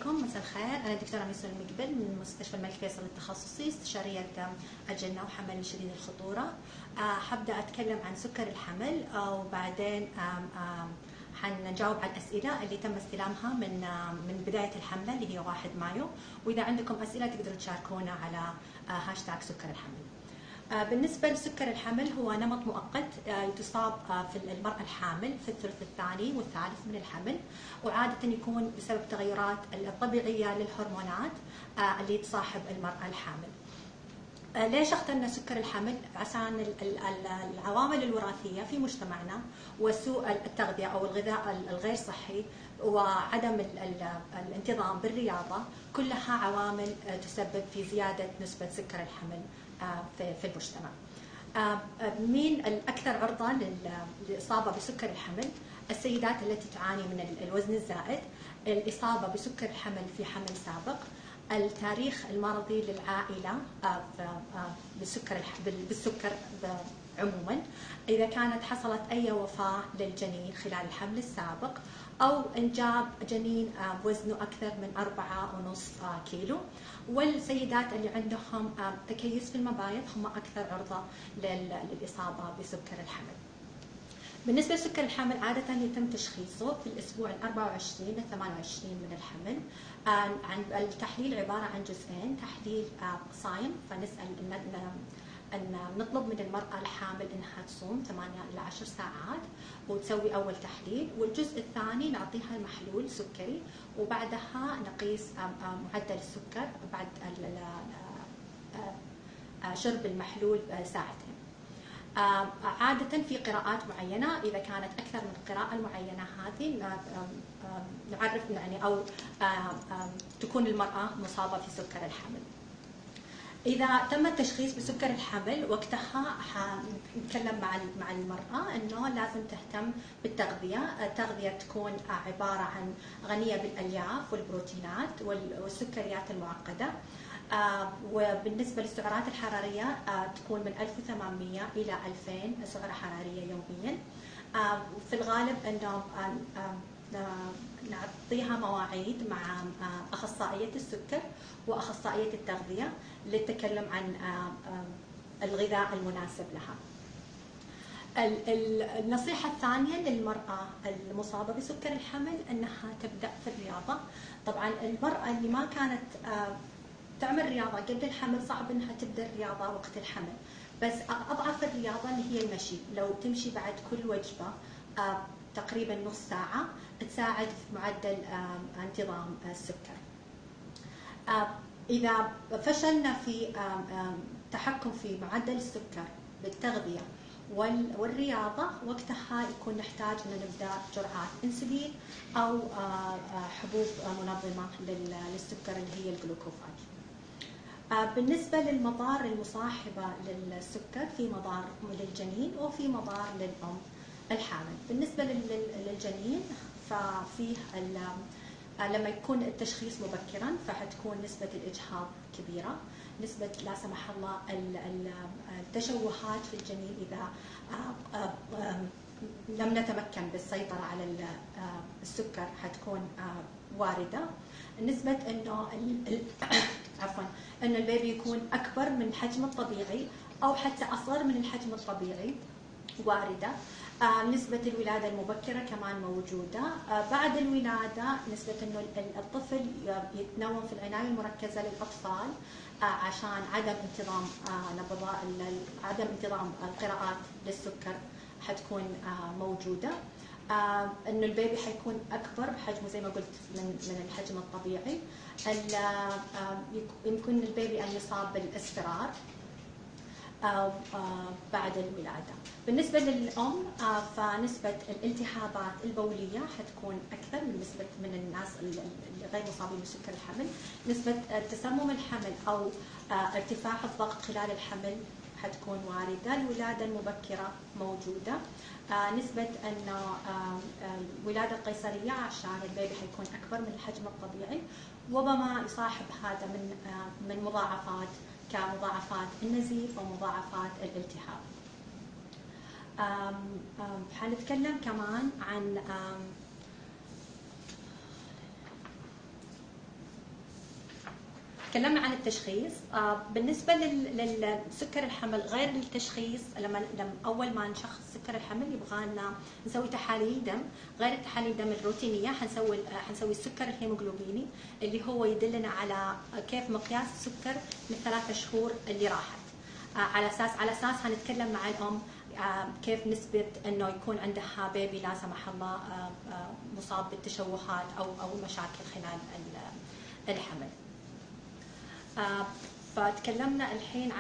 مساء الخير. أنا الدكتورة ميسون المقبل من مستشفى الملك فيصل التخصصي، استشارية الجنة وحمل شديد الخطورة. حبدأ أتكلم عن سكر الحمل وبعدين حنجاوب على الأسئلة اللي تم استلامها من بداية الحملة اللي هي 1 مايو، وإذا عندكم أسئلة تقدروا تشاركونا على هاشتاج سكر الحمل. بالنسبة لسكر الحمل هو نمط مؤقت تصاب في المرأة الحامل في الثلث الثاني والثالث من الحمل، وعادة يكون بسبب تغيرات الطبيعية للهرمونات اللي تصاحب المرأة الحامل. ليش اخترنا سكر الحمل؟ عشان العوامل الوراثية في مجتمعنا وسوء التغذية أو الغذاء الغير صحي وعدم الانتظام بالرياضة، كلها عوامل تسبب في زيادة نسبة سكر الحمل في المجتمع. مين الأكثر عرضة للإصابة بسكر الحمل؟ السيدات التي تعاني من الوزن الزائد، الإصابة بسكر الحمل في حمل سابق، التاريخ المرضي للعائلة بالسكر عموما، إذا كانت حصلت أي وفاة للجنين خلال الحمل السابق، أو إنجاب جنين وزنه أكثر من 4.5 كيلو، والسيدات اللي عندهم تكيس في المبايض هم أكثر عرضة للإصابة بسكر الحمل. بالنسبة لسكر الحمل عادة يتم تشخيصه في الأسبوع 24 ل 28 من الحمل. عن التحليل عبارة عن جزئين، تحليل صايم، فنسأل أن نطلب من المرأة الحامل أنها تصوم 8 إلى 10 ساعات وتسوي أول تحليل، والجزء الثاني نعطيها محلول سكري وبعدها نقيس معدل السكر بعد شرب المحلول ساعتين. عادة في قراءات معينة، إذا كانت أكثر من القراءة المعينة هذه نعرف يعني أو تكون المرأة مصابة في سكر الحمل. إذا تم التشخيص بسكر الحمل وقتها حنتكلم مع المرأة إنه لازم تهتم بالتغذية. التغذية تكون عبارة عن غنية بالألياف والبروتينات والسكريات المعقدة. وبالنسبة للسعرات الحرارية تكون من 1800 إلى 2000 سعرة حرارية يوميا. في الغالب أنه نعطيها مواعيد مع أخصائية السكر وأخصائية التغذية للتكلم عن الغذاء المناسب لها. النصيحة الثانية للمرأة المصابة بسكر الحمل أنها تبدأ في الرياضة. طبعا المرأة اللي ما كانت تعمل رياضة قبل الحمل صعب أنها تبدأ الرياضة وقت الحمل، بس أضعف الرياضة اللي هي المشي، لو تمشي بعد كل وجبة تقريبا نص ساعة تساعد في معدل انتظام السكر. إذا فشلنا في تحكم في معدل السكر بالتغذية والرياضة، وقتها يكون نحتاج أن نبدأ جرعات انسولين أو حبوب منظمة للسكر اللي هي الجلوكوفاج. بالنسبة للمضار المصاحبة للسكر، في مضار للجنين وفي مضار للأم الحامل. بالنسبة للجنين ففيه لما يكون التشخيص مبكرا فحتكون نسبة الإجهاض كبيرة، نسبة لا سمح الله التشوهات في الجنين إذا لم نتمكن بالسيطرة على السكر حتكون واردة. نسبة إنه إن البيبي يكون أكبر من الحجم الطبيعي أو حتى أصغر من الحجم الطبيعي واردة. نسبة الولادة المبكرة كمان موجودة. بعد الولادة نسبة إنه الطفل يتنوم في العناية المركزة للأطفال عشان عدم انتظام عدم انتظام القراءات للسكر حتكون موجودة. إنه البيبي حيكون أكبر بحجمه زي ما قلت من الحجم الطبيعي. يمكن البيبي أن يصاب بالإصفرار بعد الولادة. بالنسبة للأم فنسبة الالتهابات البولية حتكون أكثر من الناس اللي غير مصابين بسكر الحمل. نسبة تسمم الحمل أو ارتفاع الضغط خلال الحمل حتكون واردة. الولادة المبكرة موجودة. نسبة أنه الولادة القيصرية عشان البيبي حيكون أكبر من الحجم الطبيعي، وما يصاحب هذا من مضاعفات كمضاعفات النزيف ومضاعفات الالتهاب. حنتكلم كمان عن تكلمنا عن التشخيص. بالنسبه للسكر الحمل غير التشخيص، لما اول ما نشخص سكر الحمل يبغى لنا نسوي تحاليل دم. غير التحاليل الدم الروتينيه حنسوي السكر الهيموغلوبيني اللي هو يدلنا على كيف مقياس السكر من 3 شهور اللي راحت. على اساس هنتكلم مع الام كيف نسبة انه يكون عندها بيبي لا سمح الله مصاب بالتشوهات او مشاكل خلال الحمل. فتكلمنا الحين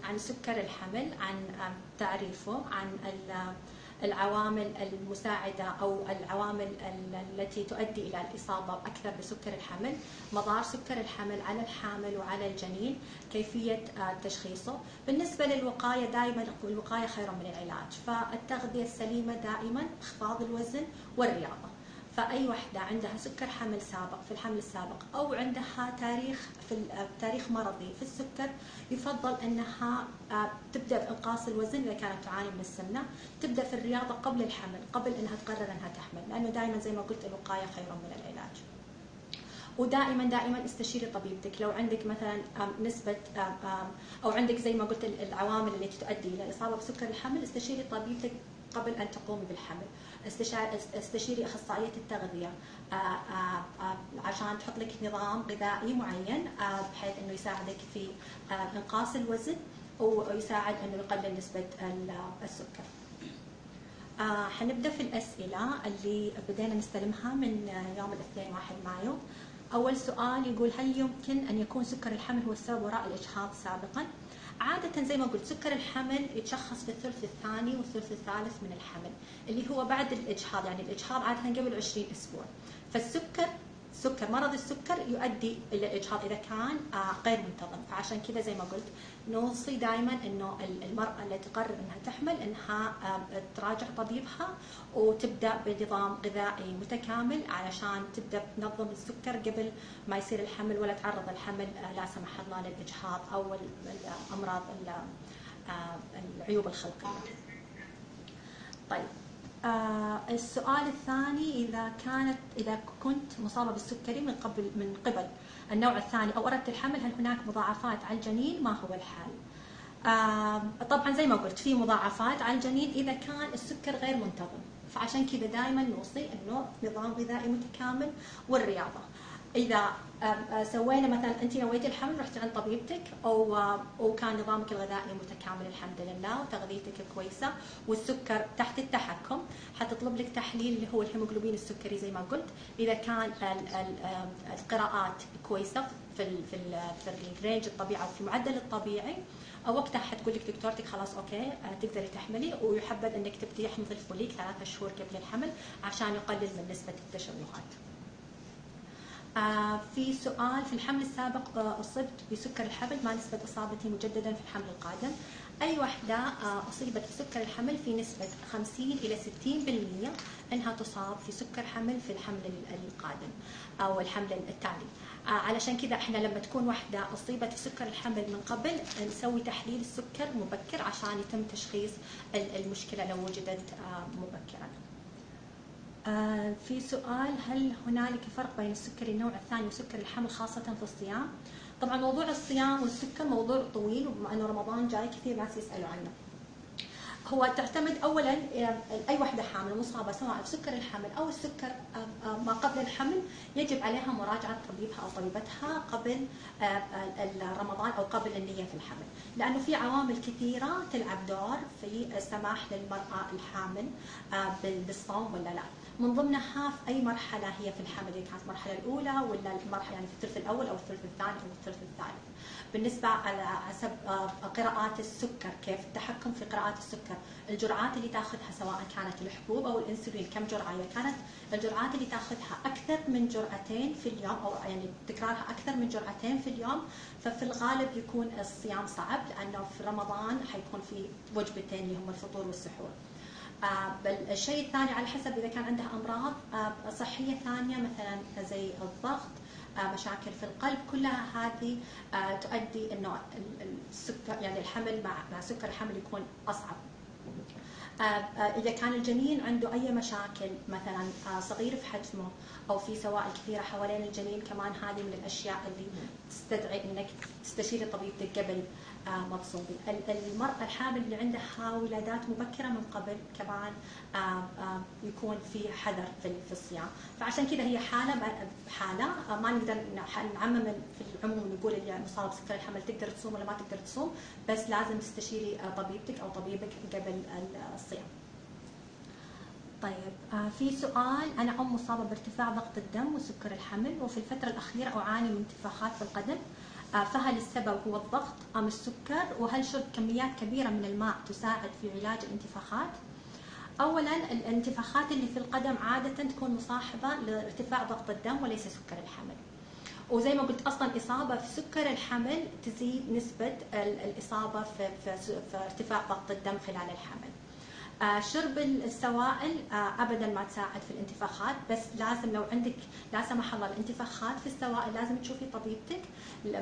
عن سكر الحمل، عن تعريفه، عن العوامل المساعدة أو العوامل التي تؤدي إلى الإصابة أكثر بسكر الحمل، مضار سكر الحمل على الحامل وعلى الجنين، كيفية تشخيصه. بالنسبة للوقاية دائما الوقاية خير من العلاج، فالتغذية السليمة دائما، إخفاض الوزن والرياضة. فأي وحدة عندها سكر حمل سابق في الحمل السابق أو عندها تاريخ مرضي في السكر، يفضل أنها تبدأ بإنقاص الوزن إذا كانت تعاني من السمنة، تبدأ في الرياضة قبل الحمل، قبل أنها تقرر أنها تحمل، لأنه دائما زي ما قلت الوقاية خير من العلاج. ودائما استشيري طبيبتك لو عندك مثلا نسبة أو عندك زي ما قلت العوامل التي تؤدي إلى الإصابة بسكر الحمل، استشيري طبيبتك قبل أن تقومي بالحمل. استشيري أخصائية التغذية عشان تحط لك نظام غذائي معين بحيث أنه يساعدك في إنقاص الوزن ويساعد أنه يقلل نسبة السكر. حنبدأ في الأسئلة اللي بدينا نستلمها من يوم الاثنين 1 مايو. أول سؤال يقول: هل يمكن أن يكون سكر الحمل هو السبب وراء الإجهاض سابقا؟ عادة زي ما قلت سكر الحمل يتشخص في الثلث الثاني والثلث الثالث من الحمل، اللي هو بعد الإجهاض، يعني الإجهاض عادة قبل 20 أسبوع. مرض السكر يؤدي إلى الإجهاض إذا كان غير منتظم. فعشان كذا زي ما قلت نوصي دائما إنه المرأة اللي تقرر إنها تحمل إنها تراجع طبيبها وتبدأ بنظام غذائي متكامل علشان تبدأ تنظم السكر قبل ما يصير الحمل ولا تعرض الحمل لا سمح الله للإجهاض أو الأمراض العيوب الخلقية. طيب السؤال الثاني: إذا كنت مصابة بالسكري من قبل النوع الثاني أو أردت الحمل، هل هناك مضاعفات على الجنين؟ ما هو الحال؟ طبعا زي ما قلت في مضاعفات على الجنين إذا كان السكر غير منتظم، فعشان كذا دائما نوصي إنه نظام غذائي متكامل والرياضة. إذا سوينا مثلا أنت نويتي الحمل رحتي عند طبيبتك أو كان نظامك الغذائي متكامل الحمد لله وتغذيتك كويسة والسكر تحت التحكم، حتطلب لك تحليل اللي هو الهيموغلوبين السكري زي ما قلت. إذا كان القراءات كويسة في الرينج الطبيعي أو في المعدل الطبيعي، وقتها حتقول لك دكتورتك خلاص اوكي تقدري تحملي، ويحبذ انك تبدي حمض الفوليك 3 شهور قبل الحمل عشان يقلل من نسبة التشوهات. في سؤال: في الحمل السابق أصبت بسكر الحمل، ما نسبة إصابتي مجددا في الحمل القادم؟ أي وحدة أصيبت بسكر الحمل في نسبة 50 إلى 60% أنها تصاب في سكر حمل في الحمل القادم أو الحمل التالي. علشان كذا احنا لما تكون وحدة أصيبت بسكر الحمل من قبل نسوي تحليل السكر مبكر عشان يتم تشخيص المشكلة لو وجدت مبكرا. في سؤال: هل هنالك فرق بين السكر النوع الثاني وسكر الحمل خاصة في الصيام؟ طبعا موضوع الصيام والسكر موضوع طويل، وبما انه رمضان جاي كثير ناس يسألوا عنه. هو تعتمد اولا اي وحده حامل مصابه سواء بسكر الحمل او السكر ما قبل الحمل، يجب عليها مراجعه طبيبها او طبيبتها قبل رمضان او قبل النيه في الحمل، لانه في عوامل كثيره تلعب دور في السماح للمراه الحامل بالصوم ولا لا. من ضمنها في اي مرحله هي في الحمل، اذا كانت المرحله الاولى ولا المرحله يعني في الثلث الاول او الثلث الثاني او الثلث الثالث. بالنسبه على حسب قراءات السكر، كيف التحكم في قراءات السكر، الجرعات اللي تاخذها سواء كانت الحبوب او الانسولين كم جرعه، اذا كانت الجرعات اللي تاخذها اكثر من جرعتين في اليوم او يعني تكرارها اكثر من جرعتين في اليوم، ففي الغالب يكون الصيام صعب، لانه في رمضان حيكون في وجبتين اللي هم الفطور والسحور. الشيء الثاني على حسب اذا كان عندها امراض صحيه ثانيه مثلا زي الضغط، مشاكل في القلب، كلها هذه تؤدي انه السكر يعني الحمل مع سكر الحمل يكون اصعب. إذا كان الجنين عنده أي مشاكل مثلا صغير في حجمه أو في سوائل كثيرة حوالين الجنين، كمان هذه من الأشياء اللي تستدعي إنك تستشيري طبيبتك قبل ما تصومي. المرأة الحامل اللي عندها ولادات مبكرة من قبل كمان يكون في حذر في الصيام. فعشان كذا هي حالة ما نقدر نعمم في العموم نقول اللي مصاب بسكر الحمل تقدر تصوم ولا ما تقدر تصوم، بس لازم تستشيري طبيبتك أو طبيبك قبل الصيام. طيب في سؤال: أنا مصابة بارتفاع ضغط الدم وسكر الحمل، وفي الفترة الأخيرة أعاني من انتفاخات في القدم، فهل السبب هو الضغط أم السكر؟ وهل شرب كميات كبيرة من الماء تساعد في علاج الانتفاخات؟ أولا الانتفاخات اللي في القدم عادة تكون مصاحبة لارتفاع ضغط الدم وليس سكر الحمل. وزي ما قلت أصلا إصابة في سكر الحمل تزيد نسبة الإصابة في ارتفاع ضغط الدم خلال الحمل. شرب السوائل ابدا ما تساعد في الانتفاخات، بس لازم لو عندك لا سمح الله الانتفاخات في السوائل لازم تشوفي طبيبتك،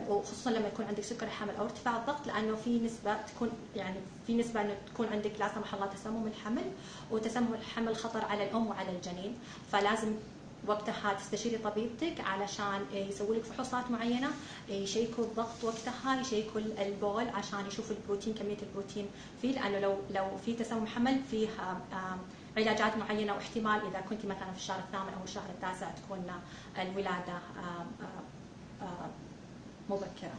وخصوصا لما يكون عندك سكر الحمل او ارتفاع الضغط، لانه في نسبه تكون في نسبه انه تكون عندك لا سمح الله تسمم الحمل، وتسمم الحمل خطر على الام وعلى الجنين، فلازم وقتها تستشيري طبيبتك علشان يسوي لك فحوصات معينه، يشيكوا الضغط وقتها، يشيكوا البول عشان يشوفوا البروتين كميه البروتين فيه، لانه لو في تسمم حمل فيه علاجات معينه، واحتمال اذا كنت مثلا في الشهر الثامن او الشهر التاسع تكون الولاده مبكره.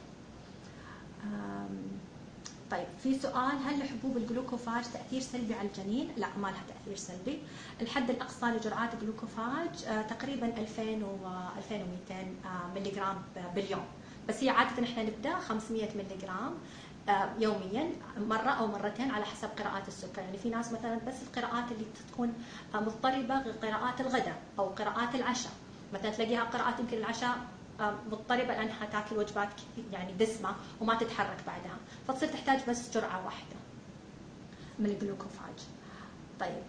طيب في سؤال: هل لحبوب الجلوكوفاج تأثير سلبي على الجنين؟ لا، ما لها تأثير سلبي. الحد الأقصى لجرعات الجلوكوفاج تقريبا 2000 و 2200 ملي جرام باليوم، بس هي عادة احنا نبدأ 500 ملي جرام يوميا، مرة أو مرتين على حسب قراءات السكر. يعني في ناس مثلا بس القراءات اللي تكون مضطربة قراءات الغداء أو قراءات العشاء، مثلا تلاقيها قراءات يمكن العشاء مضطربة لأنها تاكل وجبات يعني دسمة وما تتحرك بعدها، فتصير تحتاج بس جرعة واحدة من الجلوكوفاج. طيب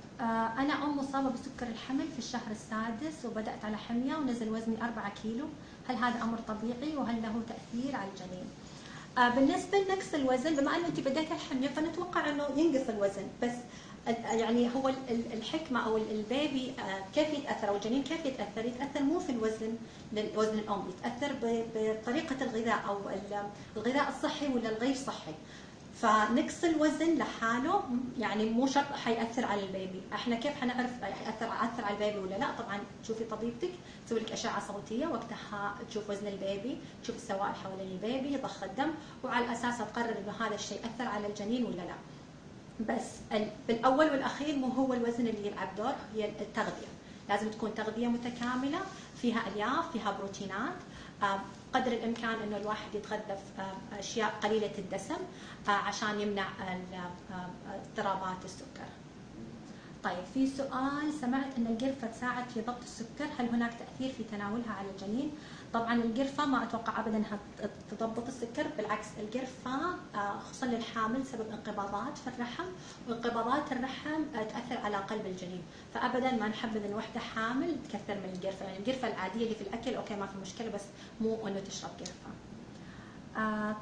أنا مصابة بسكر الحمل في الشهر السادس، وبدأت على حمية ونزل وزني 4 كيلو، هل هذا أمر طبيعي وهل له تأثير على الجنين؟ بالنسبة لنقص الوزن، بما أنه أنت بدأت الحمية فنتوقع أنه ينقص الوزن، بس يعني هو الحكمة أو البيبي كيف يتأثر أو الجنين كيف يتأثر؟ يتأثر مو في الوزن وزن الأم، يتأثر بطريقة الغذاء أو الغذاء الصحي ولا الغير صحي. فنقص الوزن لحاله يعني مو شرط حيأثر على البيبي. احنا كيف حنعرف يأثر على البيبي ولا لا؟ طبعا تشوفي طبيبتك تسوي لك أشعة صوتية، وقتها تشوف وزن البيبي، تشوف السوائل حوالين البيبي، ضخ الدم، وعلى أساسها تقرر إنه هذا الشيء أثر على الجنين ولا لا. بس بالأول والأخير مو هو الوزن اللي يلعب دور، هي التغذية. لازم تكون تغذية متكاملة فيها ألياف، فيها بروتينات، قدر الإمكان إنه الواحد يتغذى في أشياء قليلة الدسم عشان يمنع اضطرابات السكر. طيب في سؤال: سمعت أن القرفة تساعد في ضبط السكر، هل هناك تأثير في تناولها على الجنين؟ طبعا القرفة ما أتوقع أبدا أنها تضبط السكر، بالعكس القرفة خصوصا للحامل سبب انقباضات في الرحم، وانقباضات الرحم تأثر على قلب الجنين، فأبدا ما نحبذ أن وحدة حامل تكثر من القرفة. يعني القرفة العادية اللي في الأكل أوكي ما في مشكلة، بس مو أنه تشرب قرفة.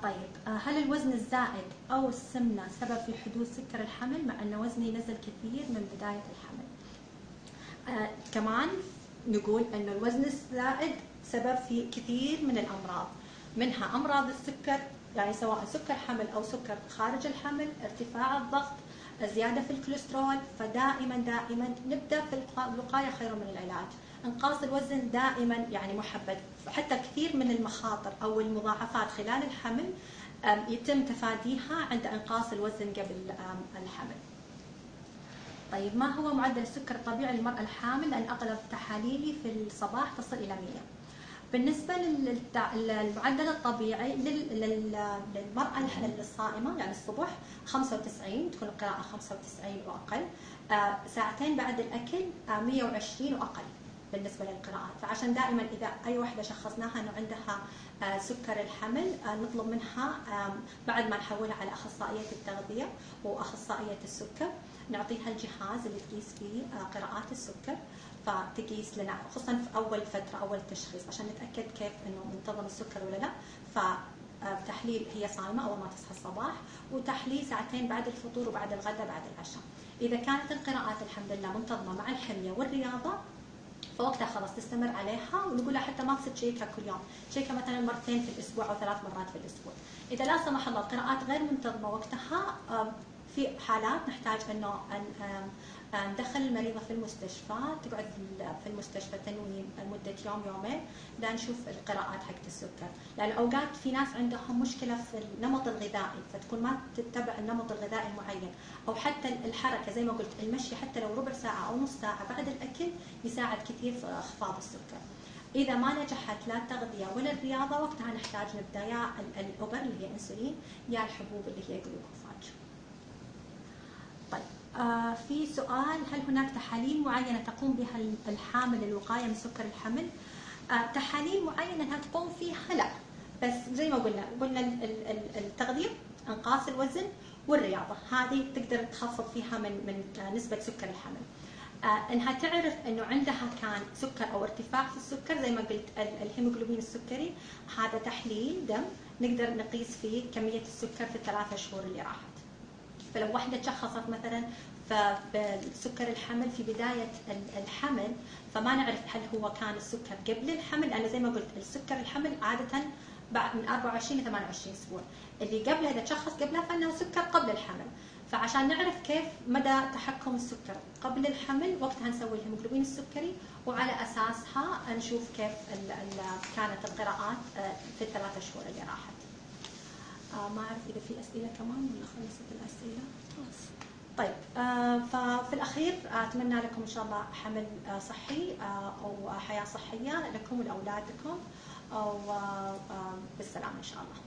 طيب هل الوزن الزائد أو السمنة سبب في حدوث سكر الحمل، مع أن وزني نزل كثير من بداية الحمل؟ كمان نقول أن الوزن الزائد سبب في كثير من الأمراض، منها أمراض السكر، يعني سواء سكر حمل أو سكر خارج الحمل، ارتفاع الضغط، زيادة في الكوليسترول. فدائما نبدأ في الوقاية خير من العلاج. انقاص الوزن دائما يعني محبذ، حتى كثير من المخاطر أو المضاعفات خلال الحمل يتم تفاديها عند انقاص الوزن قبل الحمل. طيب ما هو معدل السكر الطبيعي للمرأة الحامل؟ لأن أغلب تحاليلي في الصباح تصل إلى 100. بالنسبة للمعدل الطبيعي للمرأة الصائمة يعني الصبح 95، تكون القراءة 95 وأقل، ساعتين بعد الأكل 120 وأقل بالنسبة للقراءات. فعشان دائما إذا أي وحدة شخصناها أنه عندها سكر الحمل نطلب منها بعد ما نحولها على أخصائية التغذية وأخصائية السكر نعطيها الجهاز اللي تقيس فيه قراءات السكر، فتقيس لنا خصوصا في أول فترة أول تشخيص عشان نتأكد كيف إنه منتظم السكر ولا لا. تحليل هي صايمه اول ما تصحى الصباح، وتحليل ساعتين بعد الفطور وبعد الغداء بعد العشاء. اذا كانت القراءات الحمد لله منتظمه مع الحميه والرياضه فوقتها خلاص تستمر عليها، ونقول لها حتى ما تصير تشيكها كل يوم، تشيكها مثلا مرتين في الاسبوع او 3 مرات في الاسبوع. اذا لا سمح الله القراءات غير منتظمه وقتها، في حالات نحتاج انه ندخل المريضه في المستشفى، تقعد في المستشفى تنويم لمده يوم يومين لنشوف القراءات حقت السكر، لان اوقات في ناس عندهم مشكله في النمط الغذائي فتكون ما تتبع النمط الغذائي المعين، او حتى الحركه زي ما قلت المشي حتى لو ربع ساعه او نص ساعه بعد الاكل يساعد كثير في اخفاض السكر. اذا ما نجحت لا التغذيه ولا الرياضه وقتها نحتاج نبدا يا الابر اللي هي انسولين يا الحبوب اللي هي جلوكوفاج. طيب في سؤال، هل هناك تحاليل معينه تقوم بها الحامل للوقايه من سكر الحمل؟ تحاليل معينه انها تقوم فيها لا، بس زي ما قلنا التغذيه، انقاص الوزن والرياضه، هذه تقدر تخفض فيها من نسبه سكر الحمل. انها تعرف انه عندها كان سكر او ارتفاع في السكر، زي ما قلت الهيموغلوبين السكري هذا تحليل دم نقدر نقيس فيه كميه السكر في ال3 شهور اللي راحت. فلو واحده تشخصت مثلا فبسكر الحمل في بدايه الحمل، فما نعرف هل هو كان السكر قبل الحمل، لان زي ما قلت السكر الحمل عاده بعد من 24 ل 28 اسبوع، اللي قبلها اذا تشخص قبلها فانه سكر قبل الحمل. فعشان نعرف كيف مدى تحكم السكر قبل الحمل وقتها نسوي الهيموغلوبين السكري، وعلى اساسها نشوف كيف كانت القراءات في ال3 شهور اللي راحت. ما اعرف اذا في اسئله كمان ولا خلصت الاسئله؟ خلاص. طيب ففي الاخير اتمنى لكم ان شاء الله حمل صحي او حياه صحيه لكم ولاولادكم، وبالسلامه ان شاء الله.